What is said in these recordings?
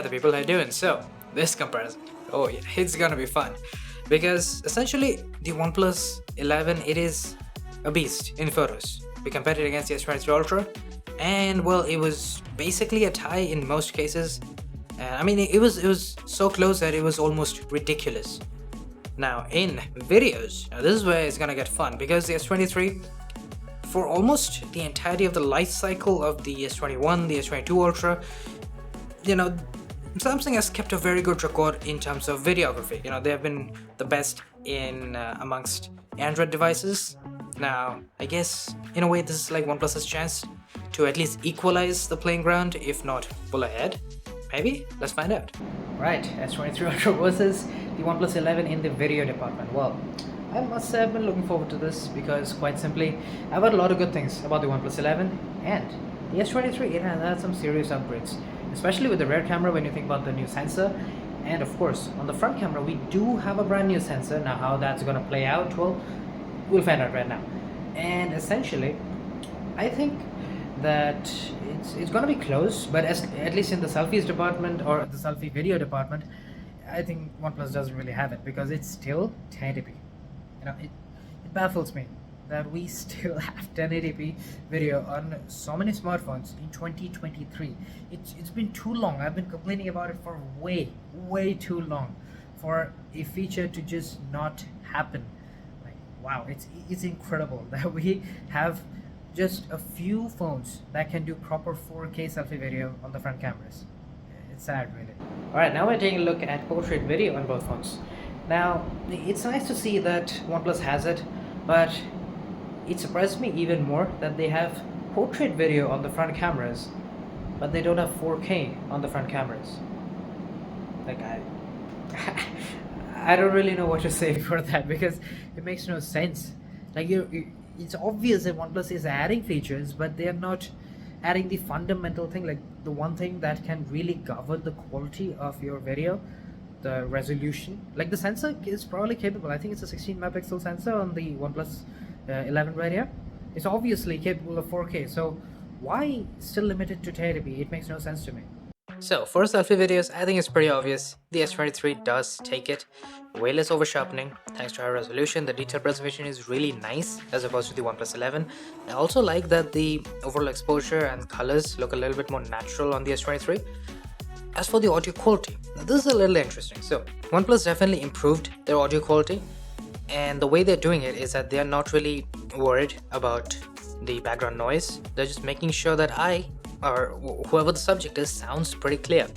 the people are doing. So this comparison, oh yeah, it's gonna be fun, because essentially the OnePlus 11, it is a beast in photos. We compared it against the S23 Ultra, and well, it was basically a tie in most cases. I mean, it was so close that it was almost ridiculous. Now in videos, now this is where it's gonna get fun, because the S23, for almost the entirety of the life cycle of the S21, the S22 Ultra, you know, Samsung has kept a very good record in terms of videography. You know, they have been the best in amongst Android devices. Now, I guess in a way this is like OnePlus's chance to at least equalize the playing ground, if not pull ahead. Maybe? Let's find out. Right, S23 Ultra versus the OnePlus 11 in the video department. Well, I must say I've been looking forward to this because, quite simply, I've heard a lot of good things about the OnePlus 11, and the S23, it has had some serious upgrades, especially with the rear camera when you think about the new sensor. And of course, on the front camera, we do have a brand new sensor. Now, how that's going to play out, well, we'll find out right now. And essentially, I think that it's going to be close, but at least in the selfies department or the selfie video department, I think OnePlus doesn't really have it, because it's still 1080p. You know, it baffles me that we still have 1080p video on so many smartphones in 2023. It's been too long. I've been complaining about it for way too long for a feature to just not happen. Like, wow, it's incredible that we have just a few phones that can do proper 4K selfie video on the front cameras. It's sad, really. Alright, now we're taking a look at portrait video on both phones. Now, it's nice to see that OnePlus has it, but it surprised me even more that they have portrait video on the front cameras, but they don't have 4K on the front cameras. Like, I don't really know what to say for that, because it makes no sense. Like, it's obvious that OnePlus is adding features, but they are not adding the fundamental thing, like the one thing that can really govern the quality of your video, the resolution. Like, the sensor is probably capable. I think it's a 16 megapixel sensor on the OnePlus 11 right here. It's obviously capable of 4K, so why still limit it to 1080p? It makes no sense to me. So for selfie videos, I think it's pretty obvious. The S23 does take it. Way less over sharpening, thanks to high resolution. The detail preservation is really nice as opposed to the OnePlus 11. I also like that the overall exposure and colors look a little bit more natural on the S23. As for the audio quality, now this is a little interesting. So OnePlus definitely improved their audio quality, and the way they're doing it is that they're not really worried about the background noise. They're just making sure that or whoever the subject is, sounds pretty clear.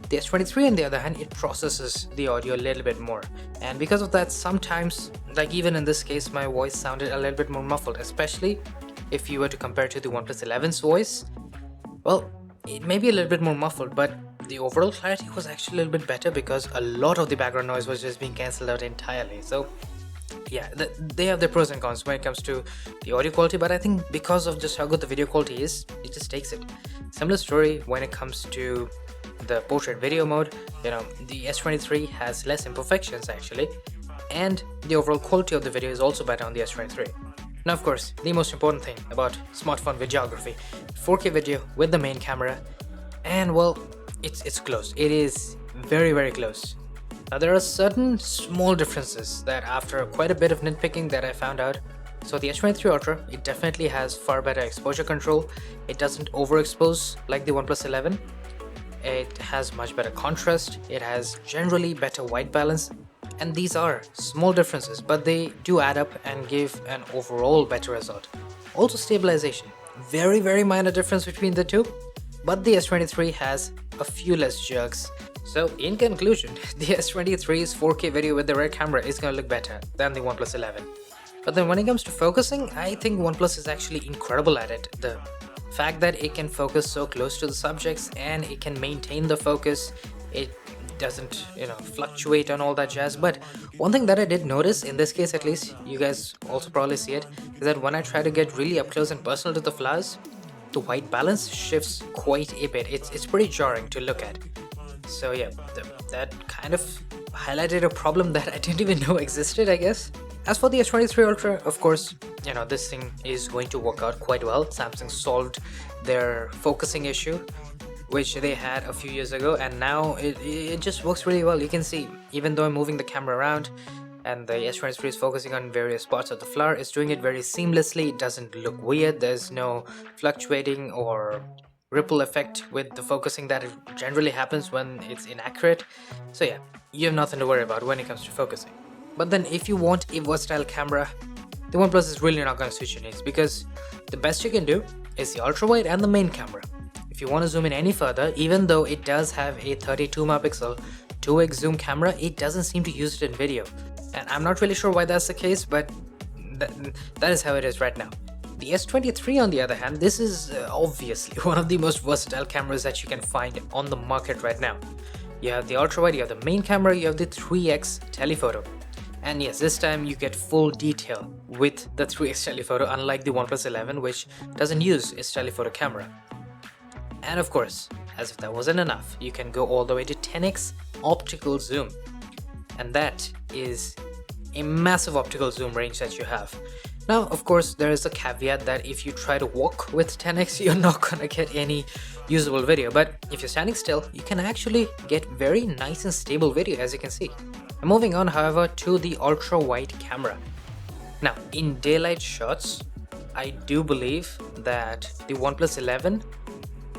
The S23, on the other hand, it processes the audio a little bit more, and because of that, sometimes, like even in this case, my voice sounded a little bit more muffled, especially if you were to compare to the OnePlus 11's voice. Well, it may be a little bit more muffled, but the overall clarity was actually a little bit better, because a lot of the background noise was just being cancelled out entirely. So yeah, they have their pros and cons when it comes to the audio quality, but I think because of just how good the video quality is, it just takes it. Similar story when it comes to the portrait video mode. You know, the S23 has less imperfections actually, and the overall quality of the video is also better on the S23. Now, of course, the most important thing about smartphone videography, 4K video with the main camera, and well, it's close. It is very close. Now, there are certain small differences that after quite a bit of nitpicking that I found out. So the S23 Ultra, it definitely has far better exposure control. It doesn't overexpose like the OnePlus 11. It has much better contrast. It has generally better white balance. And these are small differences, but they do add up and give an overall better result. Also stabilization, very minor difference between the two, but the S23 has a few less jerks. So in conclusion, the S23's 4K video with the rear camera is going to look better than the OnePlus 11. But then when it comes to focusing, I think OnePlus is actually incredible at it. The fact that it can focus so close to the subjects and it can maintain the focus, it doesn't, fluctuate and all that jazz. But one thing that I did notice, in this case at least, you guys also probably see it, is that when I try to get really up close and personal to the flowers, the white balance shifts quite a bit. It's pretty jarring to look at. So yeah, that kind of highlighted a problem that I didn't even know existed, I guess. As for the S23 Ultra, of course, this thing is going to work out quite well. Samsung solved their focusing issue. which they had a few years ago, and now it just works really well. You can see, even though I'm moving the camera around and the S23 is focusing on various parts of the flower, it's doing it very seamlessly. It doesn't look weird. There's no fluctuating or ripple effect with the focusing that it generally happens when it's inaccurate. So yeah, you have nothing to worry about when it comes to focusing. But then if you want a versatile camera, the OnePlus is really not going to suit your needs, because the best you can do is the ultra wide and the main camera. If you want to zoom in any further, even though it does have a 32 megapixel 2x zoom camera, it doesn't seem to use it in video. And I'm not really sure why that's the case, but that is how it is right now. The S23 on the other hand, this is obviously one of the most versatile cameras that you can find on the market right now. You have the ultra wide, you have the main camera, you have the 3x telephoto. And yes, this time you get full detail with the 3x telephoto, unlike the OnePlus 11, which doesn't use its telephoto camera. And of course, as if that wasn't enough, you can go all the way to 10x optical zoom. And that is a massive optical zoom range that you have. Now, of course, there is a caveat that if you try to walk with 10x, you're not gonna get any usable video. But if you're standing still, you can actually get very nice and stable video, as you can see. And moving on, however, to the ultra wide camera. Now, in daylight shots, I do believe that the OnePlus 11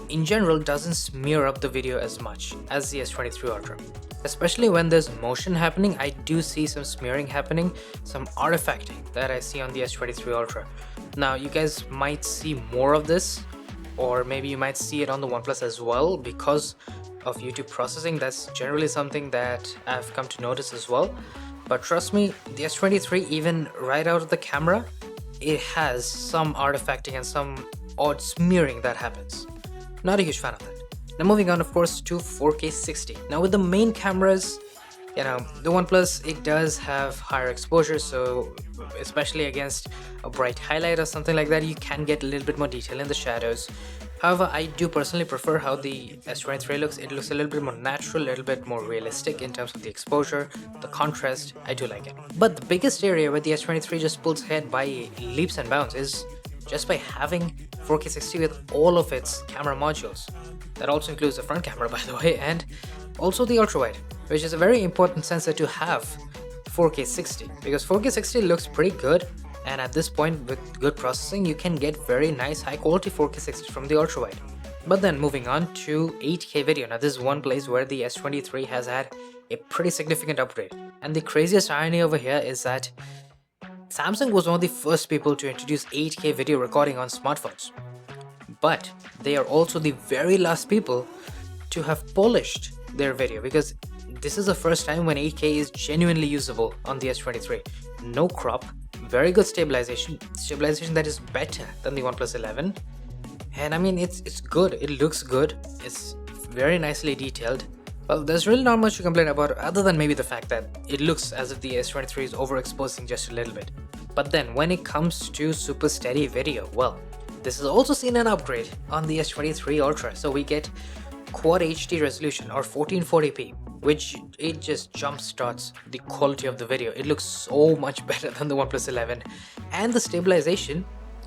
in general doesn't smear up the video as much as the S23 Ultra. Especially when there's motion happening, I do see some smearing happening, some artifacting that I see on the S23 Ultra. Now, you guys might see more of this, or maybe you might see it on the OnePlus as well because of YouTube processing. That's generally something that I've come to notice as well. But trust me, the S23, even right out of the camera, it has some artifacting and some odd smearing that happens. Not a huge fan of that. Now moving on, of course, to 4K 60. Now with the main cameras, the OnePlus, it does have higher exposure, so especially against a bright highlight or something like that, you can get a little bit more detail in the shadows. However, I do personally prefer how the S23 looks. It looks a little bit more natural, a little bit more realistic in terms of the exposure, the contrast. I do like it. But the biggest area where the S23 just pulls ahead by leaps and bounds is just by having 4K 60 with all of its camera modules. That also includes the front camera, by the way, and also the ultra wide, which is a very important sensor to have 4K 60, because 4K 60 looks pretty good, and at this point with good processing you can get very nice high quality 4K 60 from the ultra wide. But then moving on to 8K video. Now this is one place where the S23 has had a pretty significant upgrade, and the craziest irony over here is that Samsung was one of the first people to introduce 8K video recording on smartphones. But they are also the very last people to have polished their video, because this is the first time when 8K is genuinely usable on the S23. No crop, very good stabilization that is better than the OnePlus 11. And I mean, it's good, it looks good, it's very nicely detailed. Well, there's really not much to complain about other than maybe the fact that it looks as if the S23 is overexposing just a little bit. But then when it comes to super steady video, well, this has also seen an upgrade on the S23 Ultra. So we get Quad HD resolution or 1440p, which it just jump starts the quality of the video. It looks so much better than the OnePlus 11, and the stabilization,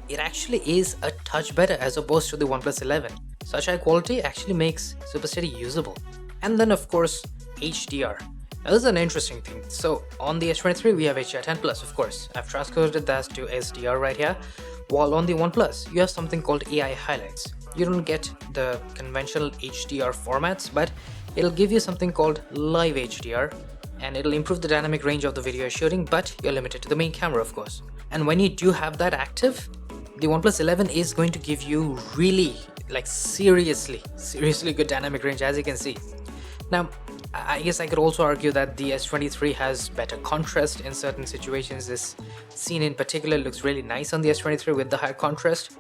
it actually is a touch better as opposed to the OnePlus 11. Such high quality actually makes super steady usable. And then of course HDR. Now this is an interesting thing. So on the S23 we have HDR10 Plus, of course. I've transcoded that to SDR right here. While on the OnePlus you have something called AI highlights. You don't get the conventional HDR formats, but it'll give you something called live HDR, and it'll improve the dynamic range of the video you're shooting, but you're limited to the main camera, of course. And when you do have that active, the OnePlus 11 is going to give you really, like seriously good dynamic range, as you can see. Now, I guess I could also argue that the S23 has better contrast in certain situations. This scene in particular looks really nice on the S23 with the high contrast.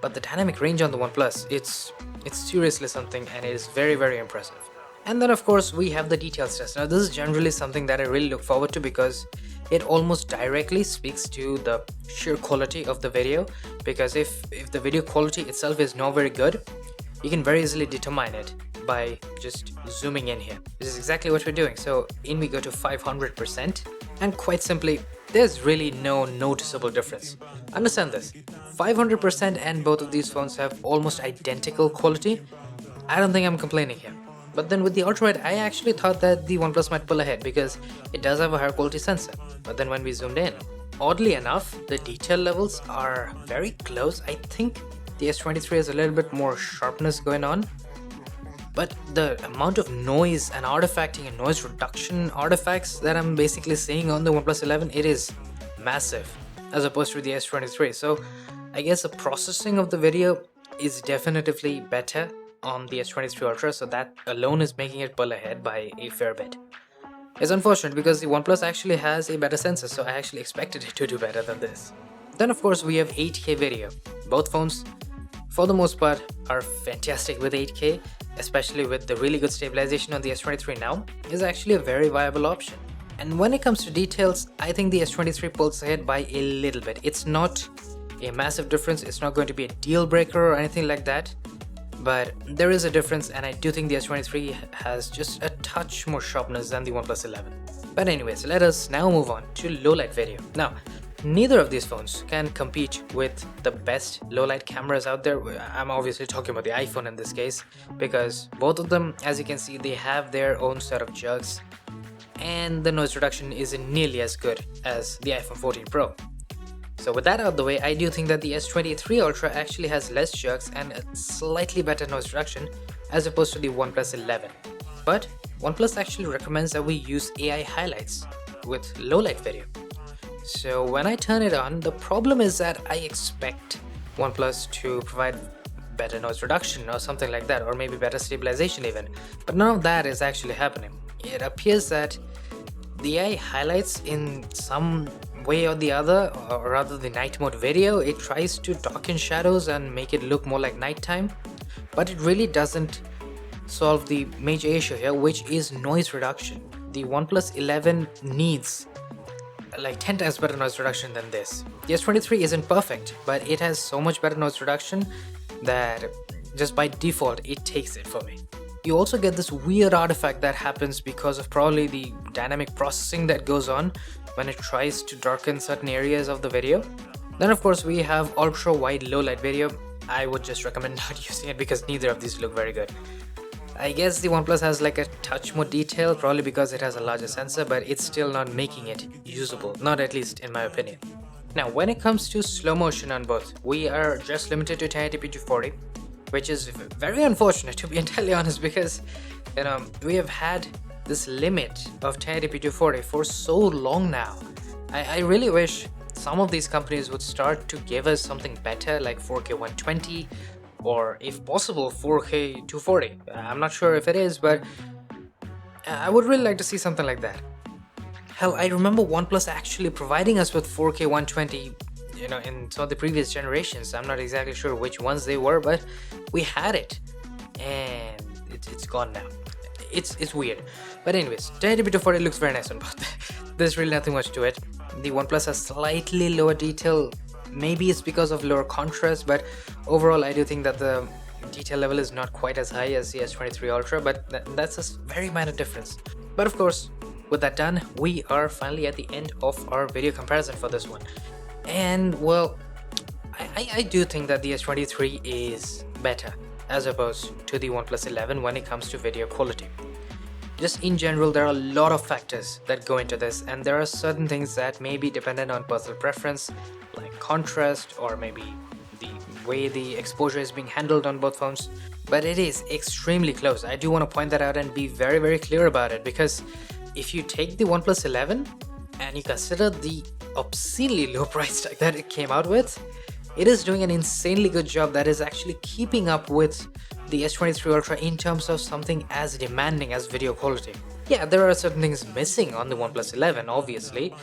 But the dynamic range on the OnePlus, it's seriously something, and it is very impressive. And then of course we have the details test. Now this is generally something that I really look forward to, because it almost directly speaks to the sheer quality of the video. Because if the video quality itself is not very good, you can very easily determine it by just zooming in here. This is exactly what we're doing. So in we go to 500%, and quite simply, there's really no noticeable difference. Understand this, 500% and both of these phones have almost identical quality, I don't think I'm complaining here. But then with the ultrawide, I actually thought that the OnePlus might pull ahead because it does have a higher quality sensor. But then when we zoomed in, oddly enough, the detail levels are very close. I think the S23 has a little bit more sharpness going on. But the amount of noise and artifacting and noise reduction artifacts that I'm basically seeing on the OnePlus 11, it is massive as opposed to the S23. So I guess the processing of the video is definitively better on the S23 Ultra, so that alone is making it pull ahead by a fair bit. It's unfortunate because the OnePlus actually has a better sensor, so I actually expected it to do better than this. Then of course we have 8K video. Both phones, for the most part, are fantastic with 8K, especially with the really good stabilization on the S23 now, is actually a very viable option. And when it comes to details, I think the S23 pulls ahead by a little bit. It's not a massive difference, it's not going to be a deal breaker or anything like that, but there is a difference, and I do think the S23 has just a touch more sharpness than the OnePlus 11. But anyways, let us now move on to low-light video. Now, neither of these phones can compete with the best low-light cameras out there. I'm obviously talking about the iPhone in this case, because both of them, as you can see, they have their own set of jerks, and the noise reduction isn't nearly as good as the iPhone 14 Pro. So with that out of the way, I do think that the S23 Ultra actually has less jerks and a slightly better noise reduction as opposed to the OnePlus 11. But OnePlus actually recommends that we use AI highlights with low-light video. So when I turn it on, the problem is that I expect OnePlus to provide better noise reduction or something like that, or maybe better stabilization even. But none of that is actually happening. It appears that the AI highlights in some way or the other, or rather the night mode video, it tries to darken shadows and make it look more like nighttime, but it really doesn't solve the major issue here, which is noise reduction. The OnePlus 11 needs like 10 times better noise reduction than this. The S23 isn't perfect, but it has so much better noise reduction that just by default it takes it for me. You also get this weird artifact that happens because of probably the dynamic processing that goes on when it tries to darken certain areas of the video. Then of course we have ultra wide low light video. I would just recommend not using it because neither of these look very good. I guess the OnePlus has like a touch more detail, probably because it has a larger sensor, but it's still not making it usable, not at least in my opinion. Now when it comes to slow motion on both, we are just limited to 1080p to 40, which is very unfortunate to be entirely honest, because we have had this limit of 1080p to 40 for so long now. I really wish some of these companies would start to give us something better like 4K 120 or if possible 4K 240. I'm not sure if it is, but I would really like to see something like that. Hell, I remember OnePlus actually providing us with 4K 120 in some of the previous generations. I'm not exactly sure which ones they were, but we had it and it's gone now. It's weird, but anyways, 1080p to 40 looks very nice on both. There's really nothing much to it. The OnePlus has slightly lower detail. Maybe it's because of lower contrast, but overall I do think that the detail level is not quite as high as the S23 Ultra, but that's a very minor difference. But of course, with that done, we are finally at the end of our video comparison for this one. And well, I do think that the S23 is better as opposed to the OnePlus 11 when it comes to video quality. Just in general, there are a lot of factors that go into this, and there are certain things that may be dependent on personal preference, like contrast or maybe the way the exposure is being handled on both phones, but it is extremely close. I do want to point that out and be very, very clear about it, because if you take the OnePlus 11 and you consider the obscenely low price tag that it came out with, it is doing an insanely good job that is actually keeping up with the S23 Ultra in terms of something as demanding as video quality. Yeah, there are certain things missing on the OnePlus 11 obviously,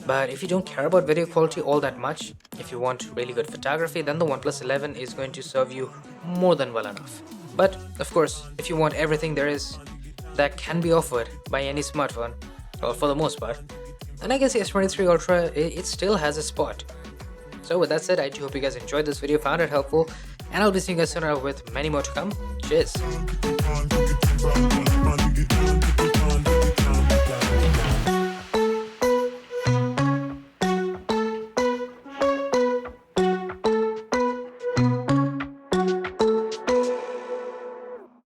but if you don't care about video quality all that much, if you want really good photography, then the OnePlus 11 is going to serve you more than well enough. But of course, if you want everything there is that can be offered by any smartphone, well, for the most part, then I guess the S23 Ultra, it still has a spot. So with that said, I do hope you guys enjoyed this video, found it helpful, and I'll be seeing you guys soon with many more to come. Cheers!